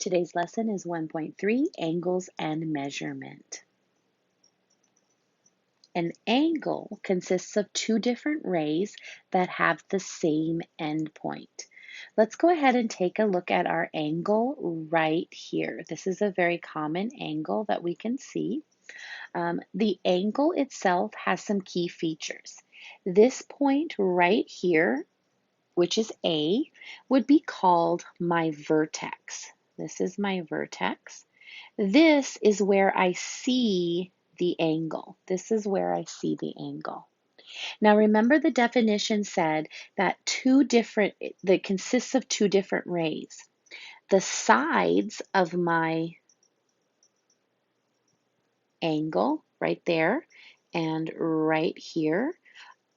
Today's lesson is 1.3, Angles and Measurement. An angle consists of two different rays that have the same endpoint. Let's go ahead and take a look at our angle right here. This is a very common angle that we can see. The angle itself has some key features. This point right here, which is A, would be called my vertex. This is my vertex. This is where I see the angle. This is where I see the angle. Now remember the definition said that that consists of two different rays. The sides of my angle right there and right here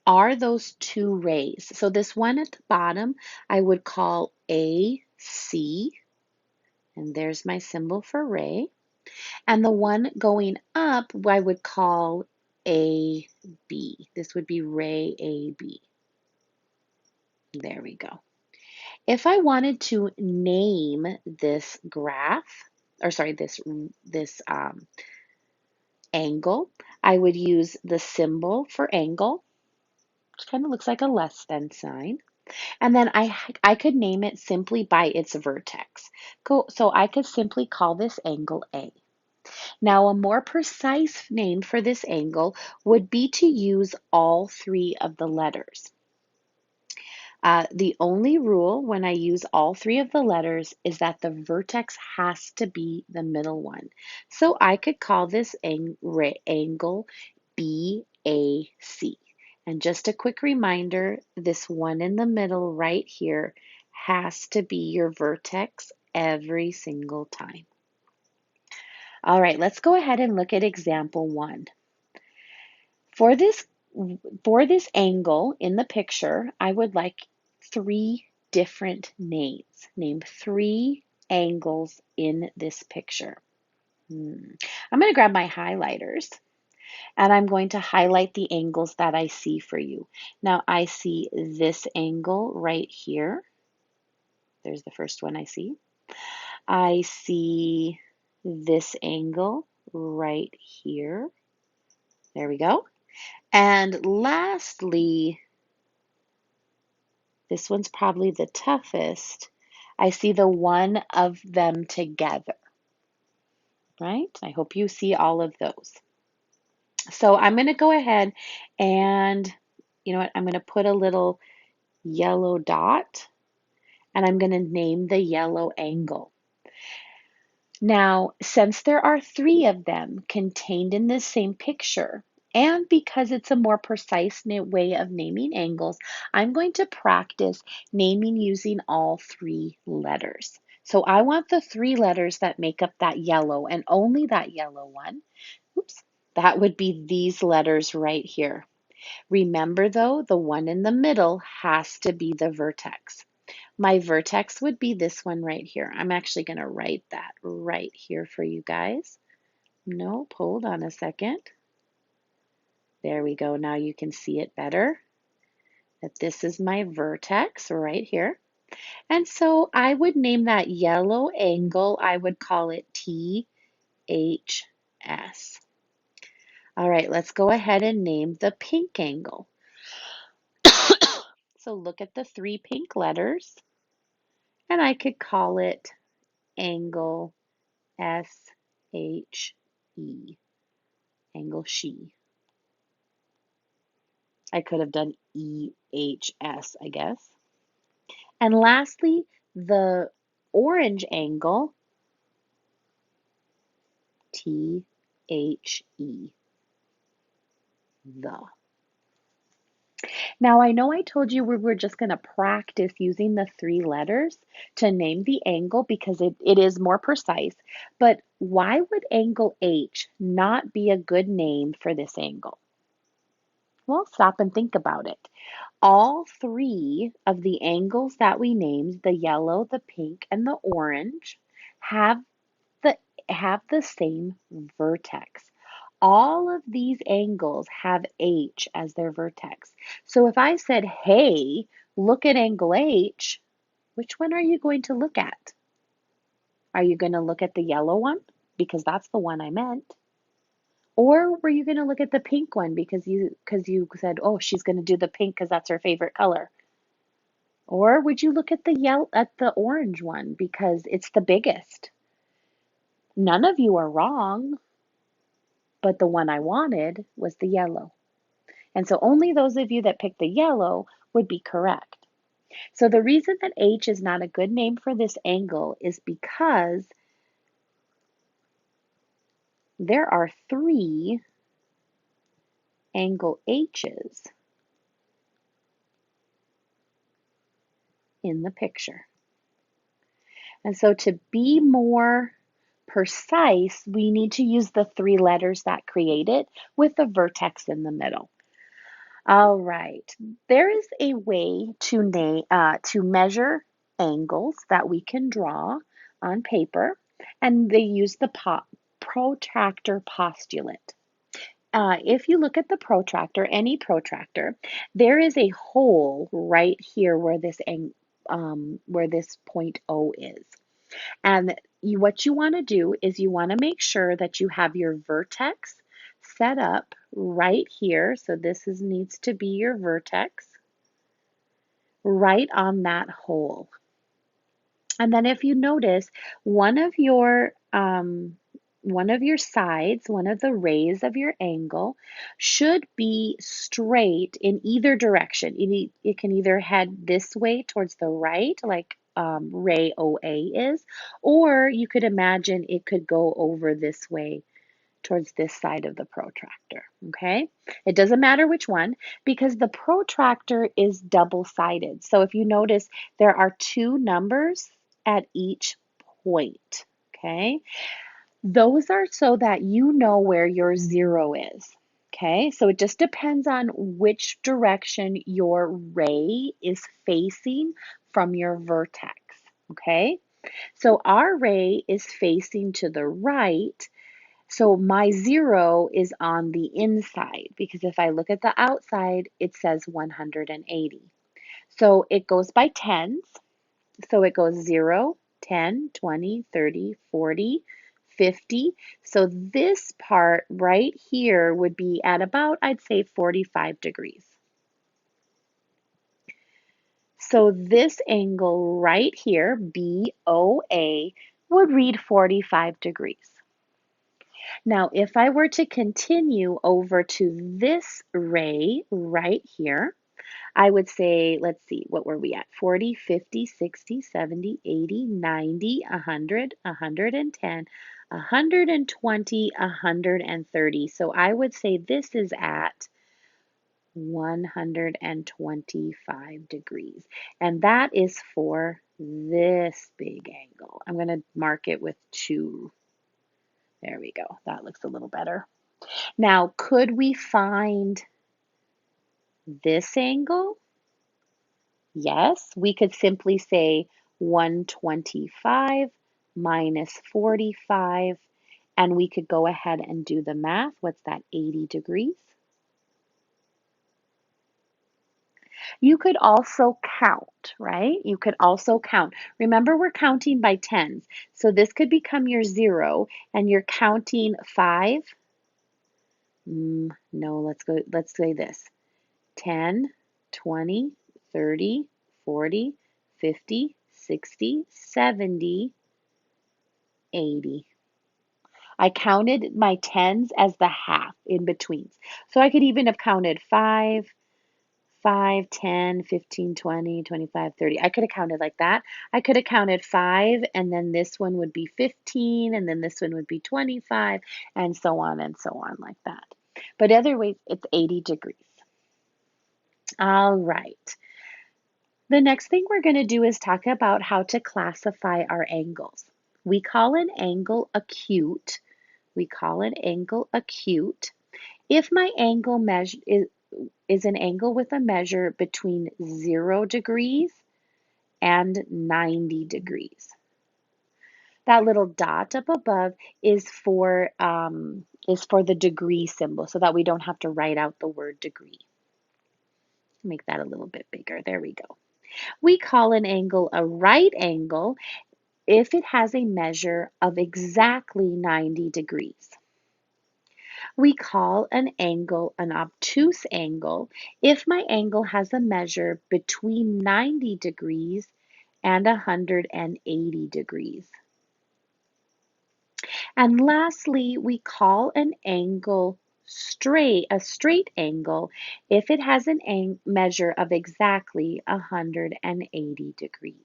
are those two rays. So this one at the bottom I would call AC, and there's my symbol for ray. And the one going up, I would call AB. This would be ray AB. There we go. If I wanted to name this graph, or sorry, this angle, I would use the symbol for angle, which kind of looks like a less than sign. And then I could name it simply by its vertex. So I could simply call this angle A. Now, a more precise name for this angle would be to use all three of the letters. The only rule when I use all three of the letters is that the vertex has to be the middle one. So I could call this angle BAC. And just a quick reminder, this one in the middle right here has to be your vertex every single time. All right, let's go ahead and look at example 1. For this, for this angle in the picture, I would like 3 different names. Name 3 angles in this picture. I'm going to grab my highlighters and I'm going to highlight the angles that I see for you. Now I see this angle right here. There's the first one I see. I see this angle right here. There we go. And lastly, this one's probably the toughest. I see the one of them together, right? I hope you see all of those. So I'm going to go ahead and, you know what, I'm going to put a little yellow dot and I'm going to name the yellow angle. Now, since there are 3 of them contained in this same picture, and because it's a more precise way of naming angles, I'm going to practice naming using all 3 letters. So I want the 3 letters that make up that yellow, and only that yellow one. Oops, that would be these letters right here. Remember though, the one in the middle has to be the vertex. My vertex would be this one right here. I'm actually going to write that right here for you guys. Nope, hold on a second. There we go. Now you can see it better. That this is my vertex right here. And so I would name that yellow angle, I would call it THS. All right, let's go ahead and name the pink angle. So look at the 3 pink letters, and I could call it angle SHE, angle she. I could have done EHS, I guess. And lastly, the orange angle, THE, the. Now, I know I told you we were just going to practice using the 3 letters to name the angle because it is more precise, but why would angle H not be a good name for this angle? Well, stop and think about it. All 3 of the angles that we named, the yellow, the pink, and the orange, have the have the same vertex. All of these angles have H as their vertex. So if I said, hey, look at angle H, which one are you going to look at? Are you going to look at the yellow one? Because that's the one I meant. Or were you going to look at the pink one because you said, "Oh, she's going to do the pink because that's her favorite color." Or would you look at the orange one because it's the biggest? None of you are wrong, but the one I wanted was the yellow. And so only those of you that picked the yellow would be correct. So the reason that H is not a good name for this angle is because there are 3 angle H's in the picture. And so to be more precise, we need to use the 3 letters that create it with the vertex in the middle. All right, there is a way to measure angles that we can draw on paper, and they use the protractor postulant. If you look at the protractor, any protractor, there is a hole right here where this point O is. And what you want to do is you want to make sure that you have your vertex set up right here. So needs to be your vertex right on that hole. And then if you notice, one of your sides, one of the rays of your angle should be straight in either direction. It can either head this way towards the right, like ray OA is, or you could imagine it could go over this way towards this side of the protractor, okay? It doesn't matter which one because the protractor is double-sided. So if you notice, there are 2 numbers at each point, okay? Those are so that you know where your 0 is, okay? So it just depends on which direction your ray is facing from your vertex, okay? So our ray is facing to the right, so my 0 is on the inside because if I look at the outside, it says 180. So it goes by tens. So it goes 0, 10, 20, 30, 40, 50. So this part right here would be at about, I'd say, 45 degrees. So this angle right here, BOA, would read 45 degrees. Now, if I were to continue over to this ray right here, I would say, let's see, what were we at? 40, 50, 60, 70, 80, 90, 100, 110, 120, 130. So I would say this is at 125 degrees. And that is for this big angle. I'm going to mark it with 2. There we go. That looks a little better. Now, could we find this angle? Yes, we could simply say 125 minus 45, and we could go ahead and do the math. What's that, 80 degrees? You could also count, right? You could also count. Remember, we're counting by tens. So this could become your 0, and you're counting 5. No, let's say this. 10, 20, 30, 40, 50, 60, 70, 80. I counted my tens as the half in betweens. So I could even have counted 5, 5, 10, 15, 20, 25, 30. I could have counted like that. I could have counted 5, and then this one would be 15, and then this one would be 25, and so on like that. But other ways, it's 80 degrees. All right. The next thing we're going to do is talk about how to classify our angles. We call an angle acute. We call an angle acute if my angle measure is an angle with a measure between 0 degrees and 90 degrees. That little dot up above is for the degree symbol so that we don't have to write out the word degree. Make that a little bit bigger. There we go. We call an angle a right angle if it has a measure of exactly 90 degrees. We call an angle an obtuse angle if my angle has a measure between 90 degrees and 180 degrees. And lastly, we call an angle a straight angle if it has an measure of exactly 180 degrees.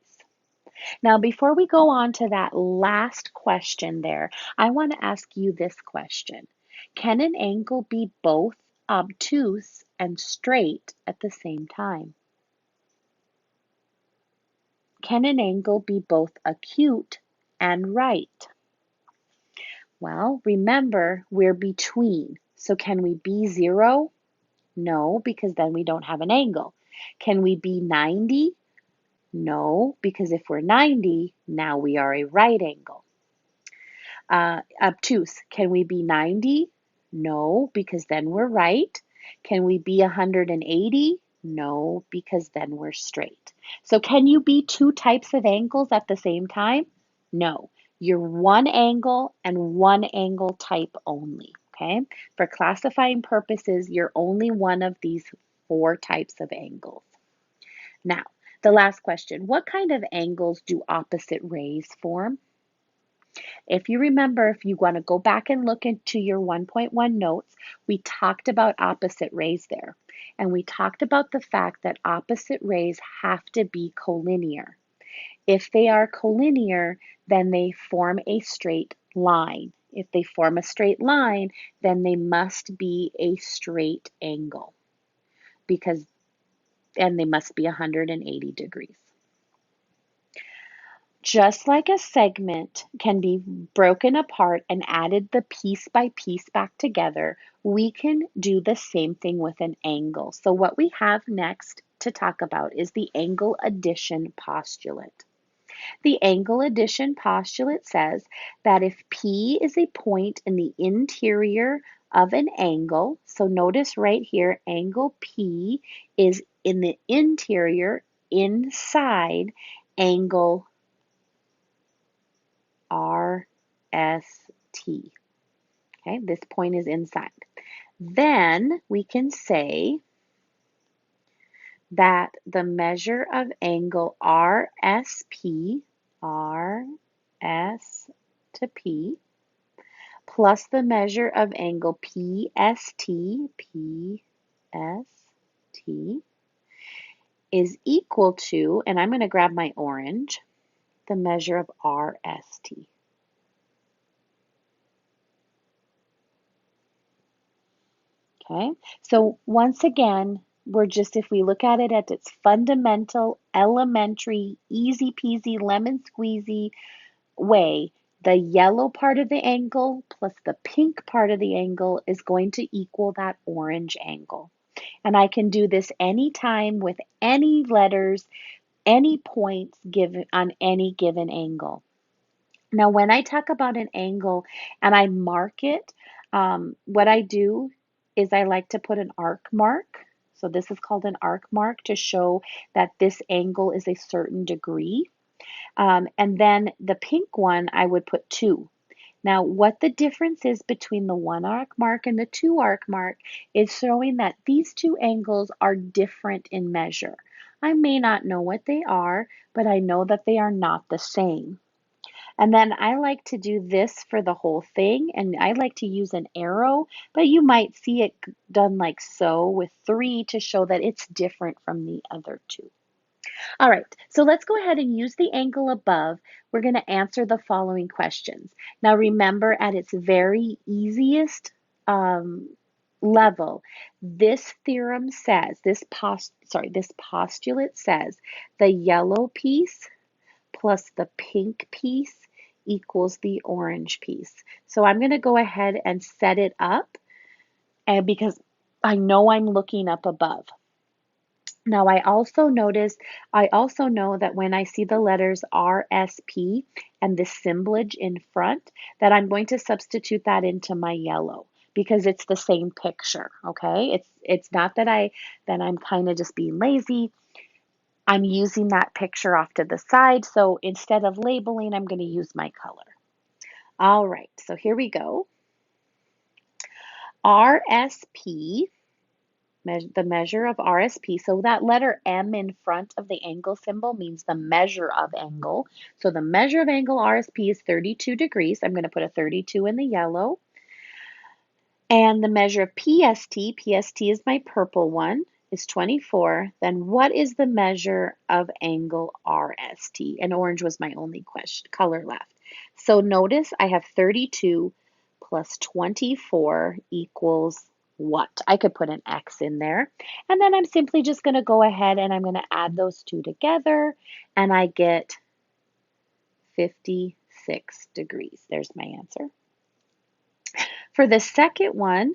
Now, before we go on to that last question there, I want to ask you this question. Can an angle be both obtuse and straight at the same time? Can an angle be both acute and right? Well, remember, we're between. So can we be 0? No, because then we don't have an angle. Can we be 90? No, because if we're 90, now we are a right angle. Obtuse, can we be 90? No, because then we're right. Can we be 180? No, because then we're straight. So can you be two types of angles at the same time? No, you're one angle and one angle type only, okay? For classifying purposes, you're only one of these 4 types of angles. Now, the last question, what kind of angles do opposite rays form? If you remember, if you want to go back and look into your 1.1 notes, we talked about opposite rays there. And we talked about the fact that opposite rays have to be collinear. If they are collinear, then they form a straight line. If they form a straight line, then they must be a straight angle and they must be 180 degrees. Just like a segment can be broken apart and added the piece by piece back together, we can do the same thing with an angle. So what we have next to talk about is the angle addition postulate. The angle addition postulate says that if P is a point in the interior of an angle, so notice right here, angle P is in the interior, inside angle RST. Okay, this point is inside. Then we can say that the measure of angle RSP, RS to P, plus the measure of angle PST, PST, is equal to, and I'm going to grab my orange, the measure of RST. Okay, so once again, if we look at it at its fundamental, elementary, easy peasy, lemon squeezy way, the yellow part of the angle plus the pink part of the angle is going to equal that orange angle. And I can do this anytime with any letters, any points given on any given angle. Now, when I talk about an angle and I mark it, what I do is I like to put an arc mark. So this is called an arc mark to show that this angle is a certain degree. And then the pink one, I would put 2. Now, what the difference is between the 1 arc mark and the 2 arc mark is showing that these 2 angles are different in measure. I may not know what they are, but I know that they are not the same. And then I like to do this for the whole thing, and I like to use an arrow, but you might see it done like so with 3 to show that it's different from the other 2. All right, so let's go ahead and use the angle above. We're going to answer the following questions. Now remember, at its very easiest level, this theorem says, this postulate says the yellow piece plus the pink piece equals the orange piece. So I'm going to go ahead and set it up because I know I'm looking up above. Now I also know that when I see the letters RSP and the symbolage in front, that I'm going to substitute that into my yellow because it's the same picture, okay? It's not that I'm kind of just being lazy. I'm using that picture off to the side, so instead of labeling, I'm going to use my color. All right, so here we go. RSP, the measure of RSP. So that letter M in front of the angle symbol means the measure of angle. So the measure of angle RSP is 32 degrees. I'm going to put a 32 in the yellow. And the measure of PST is my purple one, is 24. Then what is the measure of angle RST? And orange was my only color left. So notice I have 32 plus 24 equals what? I could put an X in there. And then I'm simply just going to go ahead and I'm going to add those two together and I get 56 degrees. There's my answer. For the second one,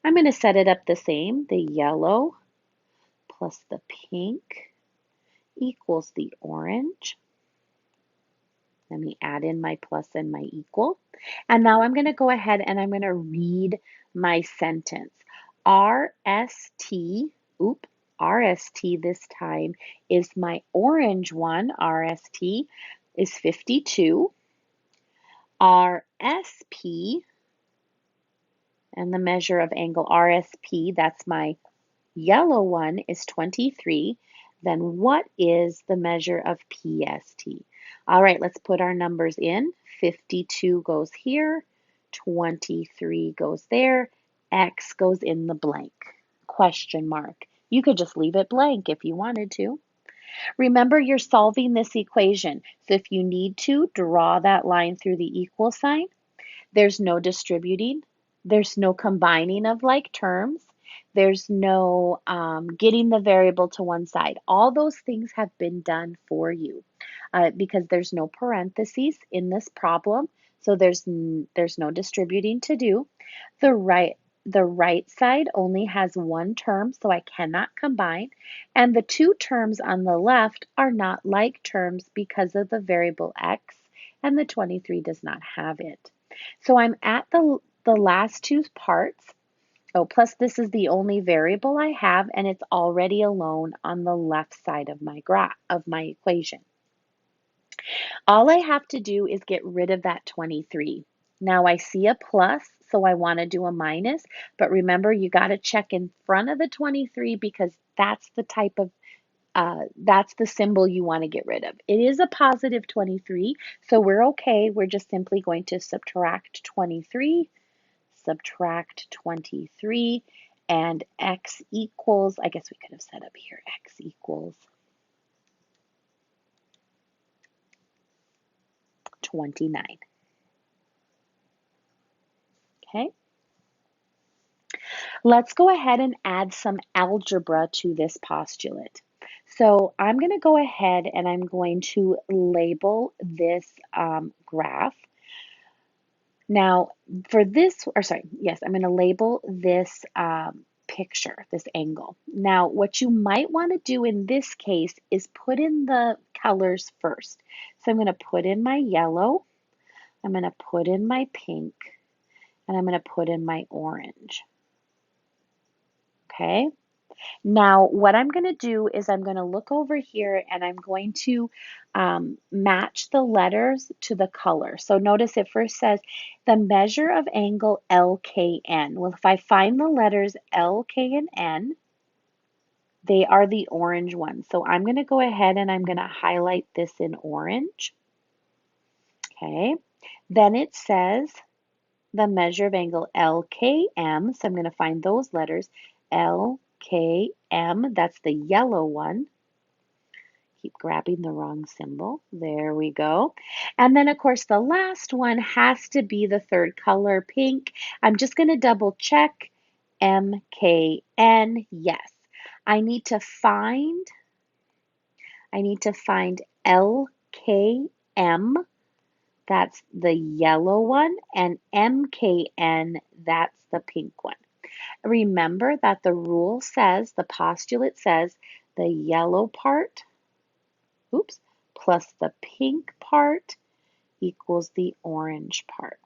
I'm going to set it up the same. The yellow plus the pink equals the orange. Let me add in my plus and my equal. And now I'm going to go ahead and I'm going to read my sentence. RST, RST this time is my orange one. RST is 52. RSP, and the measure of angle RSP, that's my yellow one, is 23. Then what is the measure of PST? All right, let's put our numbers in. 52 goes here, 23 goes there, X goes in the blank, question mark. You could just leave it blank if you wanted to. Remember, you're solving this equation. So if you need to, draw that line through the equal sign. There's no distributing. There's no combining of like terms. There's no getting the variable to one side. All those things have been done for you because there's no parentheses in this problem. So there's no distributing to do. The right side only has one term, so I cannot combine. And the two terms on the left are not like terms because of the variable x, and the 23 does not have it. So I'm at the last two parts. Oh, plus this is the only variable I have, and it's already alone on the left side of my equation. All I have to do is get rid of that 23. Now I see a plus, so I want to do a minus, but remember you got to check in front of the 23 because that's the type of that's the symbol you want to get rid of. It is a positive 23, so we're okay. We're just simply going to subtract 23, and x equals, I guess we could have set up here, x equals 29. Okay. Let's go ahead and add some algebra to this postulate. So I'm going to go ahead and I'm going to label this graph. Now, for this, or sorry, yes, I'm going to label this picture, this angle. Now, what you might want to do in this case is put in the colors first. So I'm going to put in my yellow, I'm going to put in my pink, and I'm going to put in my orange. Okay? Now, what I'm going to do is I'm going to look over here and I'm going to match the letters to the color. So notice it first says the measure of angle LKN. Well, if I find the letters LK and N, they are the orange ones. So I'm going to go ahead and I'm going to highlight this in orange. Okay. Then it says the measure of angle LKM. So I'm going to find those letters LKM. That's the yellow one. Keep grabbing the wrong symbol. There we go. And then, of course, the last one has to be the third color, pink. I'm just going to double check MKN. Yes. I need to find LKM. That's the yellow one, and MKN, that's the pink one. Remember that the rule says, the postulate says, the yellow part, plus the pink part equals the orange part.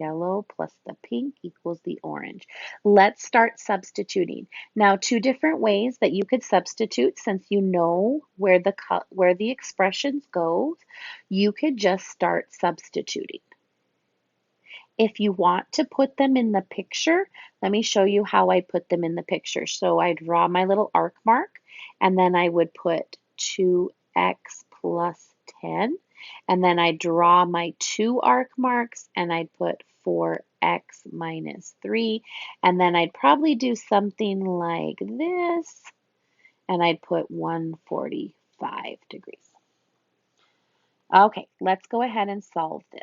Yellow plus the pink equals the orange. Let's start substituting. Now, two different ways that you could substitute since you know where the expressions go, you could just start substituting. If you want to put them in the picture, let me show you how I put them in the picture. So I draw my little arc mark, and then I would put 2x plus 10, and then I draw my two arc marks, and I'd put 4x minus 3, and then I'd probably do something like this, and I'd put 145 degrees. Okay, let's go ahead and solve this.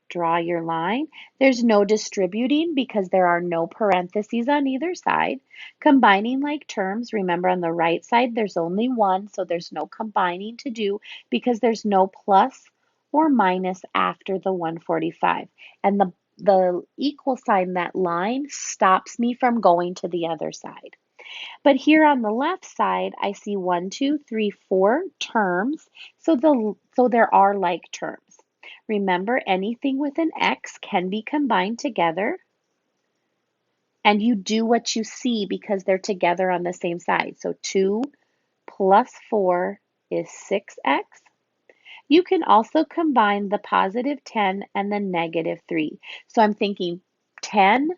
Draw your line. There's no distributing because there are no parentheses on either side. Combining like terms, remember on the right side there's only one, so there's no combining to do because there's no plus or minus after the 145. And the equal sign, that line, stops me from going to the other side. But here on the left side, I see 1, 2, 3, 4 terms, so there are like terms. Remember, anything with an X can be combined together, and you do what you see because they're together on the same side. So 2 plus 4 is 6x. You can also combine the positive 10 and the negative 3. So I'm thinking 10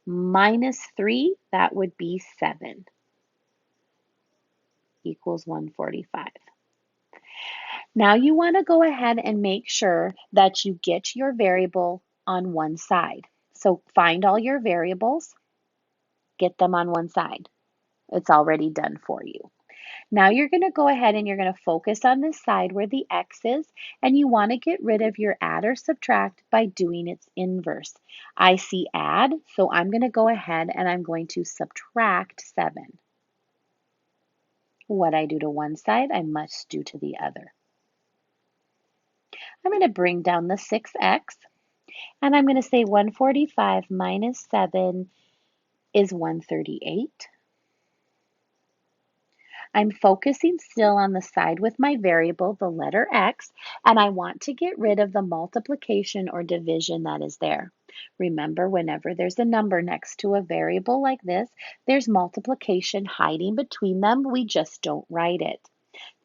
minus 3, that would be 7, equals 145. Now you want to go ahead and make sure that you get your variable on one side. So find all your variables, get them on one side. It's already done for you. Now you're going to go ahead and you're going to focus on this side where the x is, and you want to get rid of your add or subtract by doing its inverse. I see add, so I'm going to go ahead and I'm going to subtract 7. What I do to one side, I must do to the other. I'm going to bring down the 6x, and I'm going to say 145 minus 7 is 138. I'm focusing still on the side with my variable, the letter x, and I want to get rid of the multiplication or division that is there. Remember, whenever there's a number next to a variable like this, there's multiplication hiding between them. We just don't write it.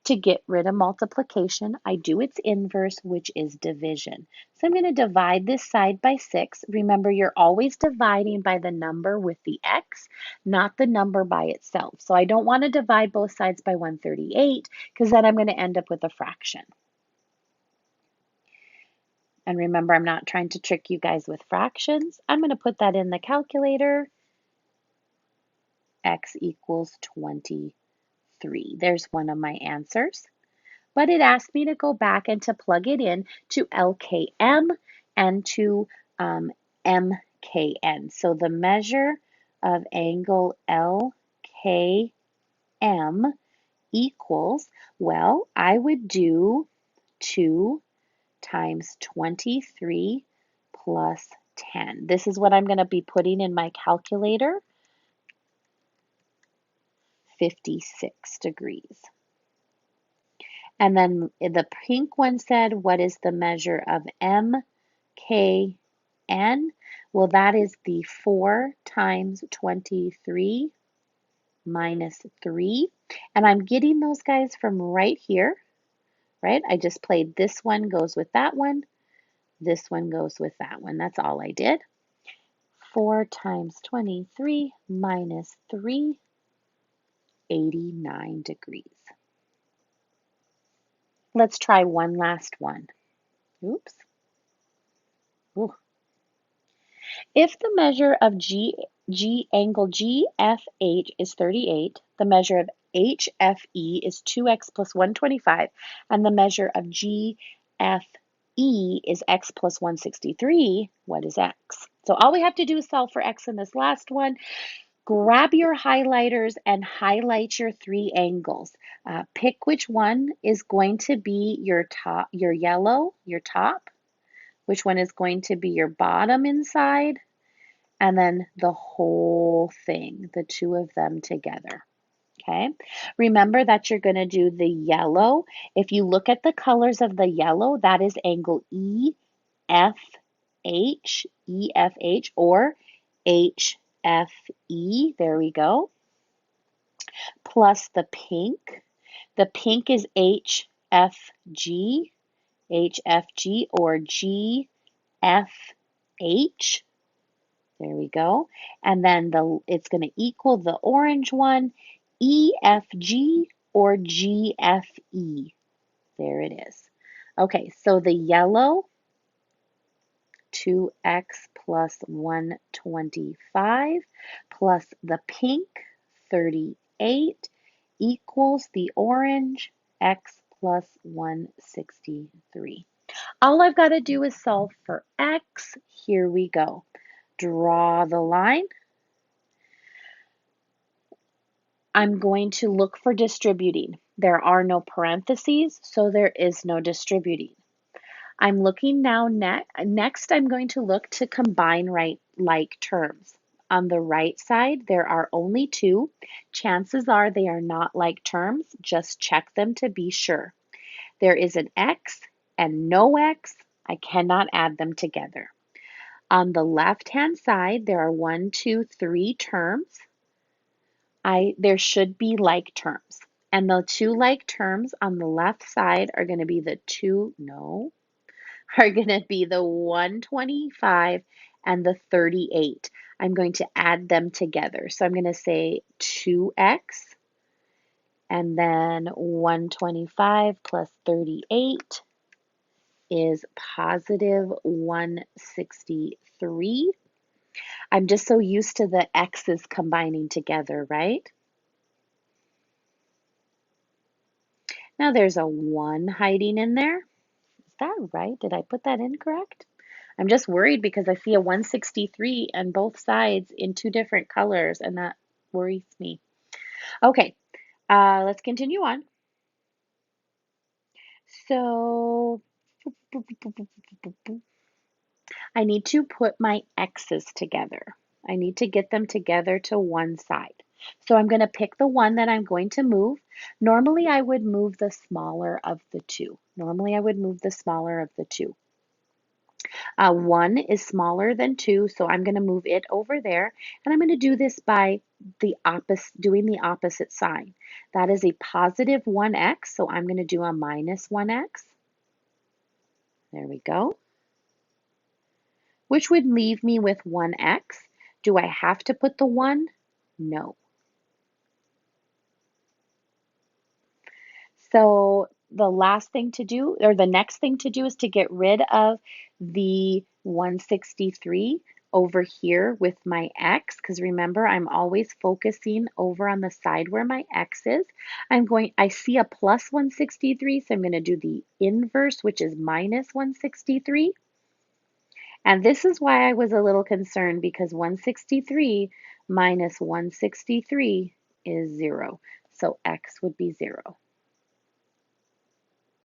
To get rid of multiplication, I do its inverse, which is division. So I'm going to divide this side by 6. Remember, you're always dividing by the number with the x, not the number by itself. So I don't want to divide both sides by 138 because then I'm going to end up with a fraction. And remember, I'm not trying to trick you guys with fractions. I'm going to put that in the calculator. X equals 23. There's one of my answers. But it asked me to go back and to plug it in to LKM and to MKN. So the measure of angle LKM equals, well, I would do 2 times 23 plus 10. This is what I'm going to be putting in my calculator, 56 degrees. And then the pink one said, what is the measure of MKN? Well, that is the 4 times 23 minus 3. And I'm getting those guys from right here, right? I just played this one goes with that one. This one goes with that one. That's all I did. 4 times 23 minus 3, 89 degrees. Let's try one last one. Oops. Ooh. If the measure of angle GFH is 38, the measure of HFE is 2x plus 125, and the measure of GFE is x plus 163, what is x? So all we have to do is solve for x in this last one. Grab your highlighters and highlight your 3 angles. Pick which one is going to be your top, your yellow, your top, which one is going to be your bottom inside, and then the whole thing, the two of them together. Okay, remember that you're going to do the yellow. If you look at the colors of the yellow, that is angle EFE. H, E, F, H, or H, F, E. There we go. Plus the pink. The pink is H, F, G, H, F, G, or G, F, H. There we go. And then it's going to equal the orange one, E, F, G, or G, F, E. There it is. Okay, so the yellow, 2x plus 125, plus the pink, 38, equals the orange, x plus 163. All I've got to do is solve for x. Here we go. Draw the line. I'm going to look for distributing. There are no parentheses, so there is no distributing. I'm looking now, next I'm going to look to combine like terms. On the right side, there are only two. Chances are they are not like terms. Just check them to be sure. There is an x and no x. I cannot add them together. On the left-hand side, there are 1, 2, 3 terms. There should be like terms. And the two like terms on the left side are going to be the are going to be the 125 and the 38. I'm going to add them together. So I'm going to say 2x and then 125 plus 38 is positive 163. I'm just so used to the x's combining together, right? Now there's a 1 hiding in there. Is that right? Did I put that in correct? I'm just worried because I see a 163 on both sides in two different colors, and that worries me. Okay, let's continue on. So I need to put my x's together. I need to get them together to one side. So I'm going to pick the one that I'm going to move. Normally I would move the smaller of the two. 1 is smaller than 2, so I'm going to move it over there. And I'm going to do this by doing the opposite sign. That is a positive 1x, so I'm going to do a minus 1x. There we go. Which would leave me with 1x. Do I have to put the 1? No. So the last thing to do, or the next thing to do, is to get rid of the 163 over here with my x, because remember, I'm always focusing over on the side where my x is. I see a plus 163, so I'm going to do the inverse, which is minus 163. And this is why I was a little concerned, because 163 minus 163 is 0. So x would be 0.